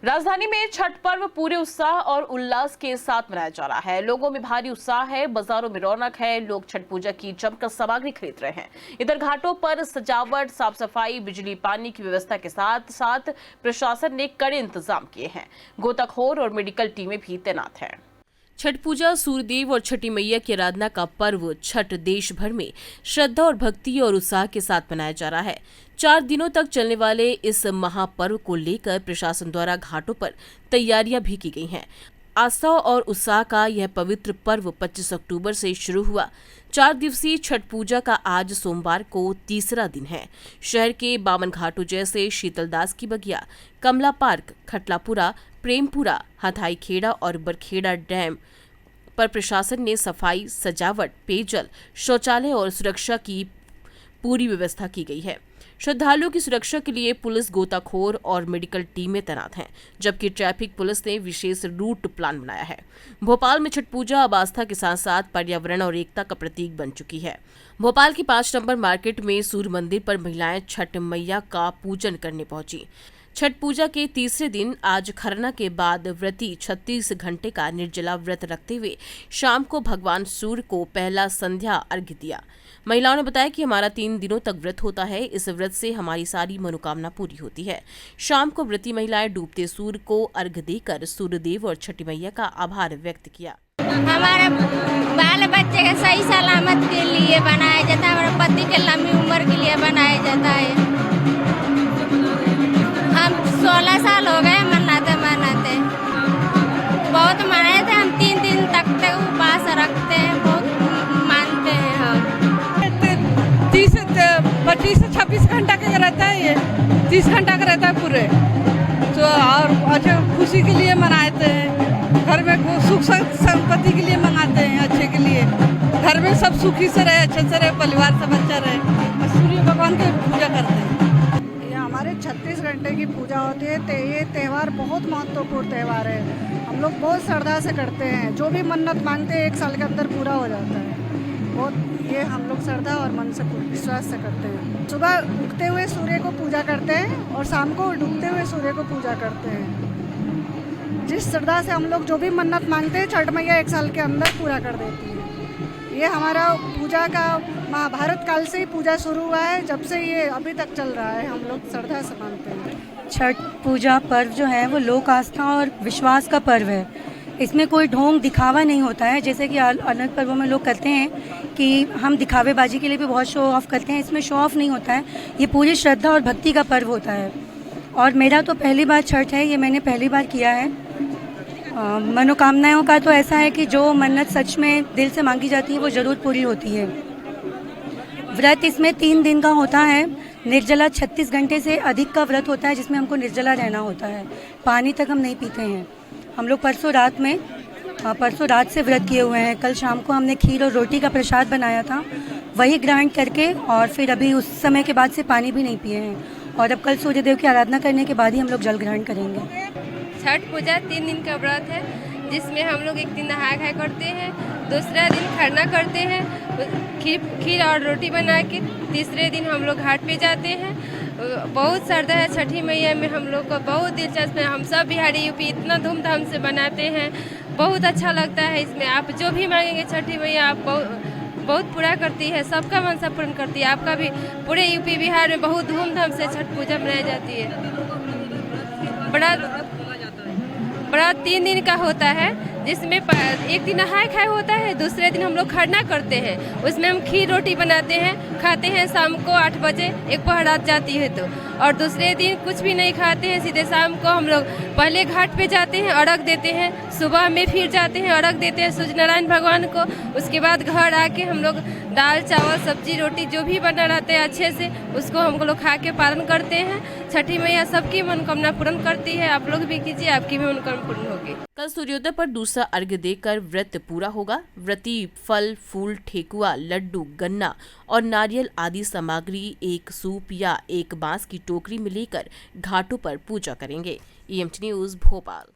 राजधानी में छठ पर्व पूरे उत्साह और उल्लास के साथ मनाया जा रहा है। लोगों में भारी उत्साह है, बाजारों में रौनक है, लोग छठ पूजा की जमकर सामग्री खरीद रहे हैं। इधर घाटों पर सजावट, साफ सफाई, बिजली पानी की व्यवस्था के साथ साथ प्रशासन ने कड़े इंतजाम किए हैं। गोताखोर और मेडिकल टीमें भी तैनात हैं। छठ पूजा सूर्यदेव और छठी मैया की आराधना का पर्व छठ देश भर में श्रद्धा और भक्ति और उत्साह के साथ मनाया जा रहा है। 4 दिनों तक चलने वाले इस महापर्व को लेकर प्रशासन द्वारा घाटों पर तैयारियां भी की गई हैं। आस्था और उत्साह का यह पवित्र पर्व 25 अक्टूबर से शुरू हुआ। 4 दिवसीय छठ पूजा का आज सोमवार को तीसरा दिन है। शहर के 52 घाटों जैसे शीतलदास की बगिया, कमला पार्क, खटलापुरा, प्रेमपुरा, हथाई खेड़ा और बरखेड़ा डैम पर प्रशासन ने सफाई, सजावट, पेयजल, शौचालय और सुरक्षा की पूरी व्यवस्था की गई है। श्रद्धालुओं की सुरक्षा के लिए पुलिस, गोताखोर और मेडिकल टीमें तैनात हैं, जबकि ट्रैफिक पुलिस ने विशेष रूट प्लान बनाया है। भोपाल में छठ पूजा अब आस्था के साथ साथ पर्यावरण और एकता का प्रतीक बन चुकी है। भोपाल की 5 नंबर मार्केट में सूर्य मंदिर पर महिलाएं छठ मैया का पूजन करने पहुंची। छठ पूजा के तीसरे दिन आज खरना के बाद व्रती 36 घंटे का निर्जला व्रत रखते हुए शाम को भगवान सूर्य को पहला संध्या अर्घ्य दिया। महिलाओं ने बताया कि हमारा 3 दिनों तक व्रत होता है। इस व्रत से हमारी सारी मनोकामना पूरी होती है। शाम को व्रती महिलाएं डूबते सूर्य को अर्घ्य देकर सूर्यदेव और छठी मैया का आभार व्यक्त किया। हमारे बाल बच्चे के सही सलामत के लिए बनाया जाता है, हमारे पति के लंबी उम्र के लिए बनाया जाता है। हम 16 साल हो गए मनाते बहुत मनाए थे। हम 3 दिन तक उपवास रखते हैं, बहुत मानते हैं हम। 25 से 26 घंटा का रहता है, ये 30 घंटा का रहता है पूरे। तो और अच्छे खुशी के लिए मनाते हैं, घर में सुख संपत्ति के लिए मंगाते हैं, अच्छे के लिए घर में सब सुखी से रहे, अच्छे से रहे, परिवार सब अच्छा रहे। सूर्य भगवान की पूजा करते हैं। हमारे 36 घंटे की पूजा होती है। ये त्यौहार बहुत महत्वपूर्ण त्यौहार है। हम लोग बहुत श्रद्धा से करते हैं, जो भी मन्नत मांगते हैं 1 साल के अंदर पूरा हो जाता है। बहुत ये हम लोग श्रद्धा और मन से विश्वास से करते हैं। सुबह उगते हुए सूर्य को पूजा करते हैं और शाम को डूबते हुए सूर्य को पूजा करते हैं। जिस श्रद्धा से हम लोग जो भी मन्नत मांगते हैं, छठ मैया 1 साल के अंदर पूरा कर देती है। ये हमारा पूजा का महाभारत काल से ही पूजा शुरू हुआ है, जब से ये अभी तक चल रहा है। हम लोग श्रद्धा से मानते हैं। छठ पूजा पर्व जो है वो लोक आस्था और विश्वास का पर्व है। इसमें कोई ढोंग दिखावा नहीं होता है, जैसे कि अन्य पर्वों में लोग करते हैं कि हम दिखावेबाजी के लिए भी बहुत शो ऑफ करते हैं। इसमें शो ऑफ नहीं होता है, ये पूरी श्रद्धा और भक्ति का पर्व होता है। और मेरा तो पहली बार छठ है, ये मैंने पहली बार किया है। मनोकामनाओं का तो ऐसा है कि जो मन्नत सच में दिल से मांगी जाती है वो ज़रूर पूरी होती है। व्रत इसमें 3 दिन का होता है। निर्जला 36 घंटे से अधिक का व्रत होता है, जिसमें हमको निर्जला रहना होता है। पानी तक हम नहीं पीते हैं। हम लोग परसों रात से व्रत किए हुए हैं। कल शाम को हमने खीर और रोटी का प्रसाद बनाया था, वही ग्रहण करके और फिर अभी उस समय के बाद से पानी भी नहीं पिए हैं। और अब कल सूर्यदेव की आराधना करने के बाद ही हम लोग जल ग्रहण करेंगे। छठ पूजा 3 दिन का व्रत है, जिसमें हम लोग एक दिन नहा खाया करते हैं, दूसरा दिन खरना करते हैं, खीर और रोटी बना के तीसरे दिन हम लोग घाट पे जाते हैं। बहुत श्रद्धा है छठी मैया में, हम लोग को बहुत दिलचस्प है। हम सब बिहारी यूपी इतना धूमधाम से बनाते हैं, बहुत अच्छा लगता है। इसमें आप जो भी मांगेंगे छठी मैया आप बहुत पूरा करती है, सबका मनसा पूर्ण करती है। आपका भी पूरे यूपी बिहार में बहुत धूमधाम से छठ पूजा मनाई जाती है। बड़ा 3 दिन का होता है, जिसमें एक दिन नहाय खाए होता है, दूसरे दिन हम लोग खरना करते हैं। उसमें हम खीर रोटी बनाते हैं, खाते हैं शाम को 8 बजे, एक पहरात जाती है तो। और दूसरे दिन कुछ भी नहीं खाते हैं, सीधे शाम को हम लोग पहले घाट पे जाते हैं, अर्घ देते हैं, सुबह में फिर जाते हैं अर्घ देते हैं सूर्य नारायण भगवान को। उसके बाद घर आके हम लोग दाल चावल सब्जी रोटी जो भी बना रहते हैं अच्छे से, उसको हम लोग खा के पालन करते हैं। छठी मैया सबकी मनोकामना पूर्ण करती है। आप लोग भी कीजिए, आपकी भी मनोकामना पूर्ण होगी। कल सूर्योदय पर दूसरा अर्घ्य देकर व्रत पूरा होगा। व्रती फल, फूल, ठेकुआ, लड्डू, गन्ना और नारियल आदि सामग्री एक सूप या एक बांस की टोकरी में लेकर घाटों पर पूजा करेंगे। EMT news Bhopal.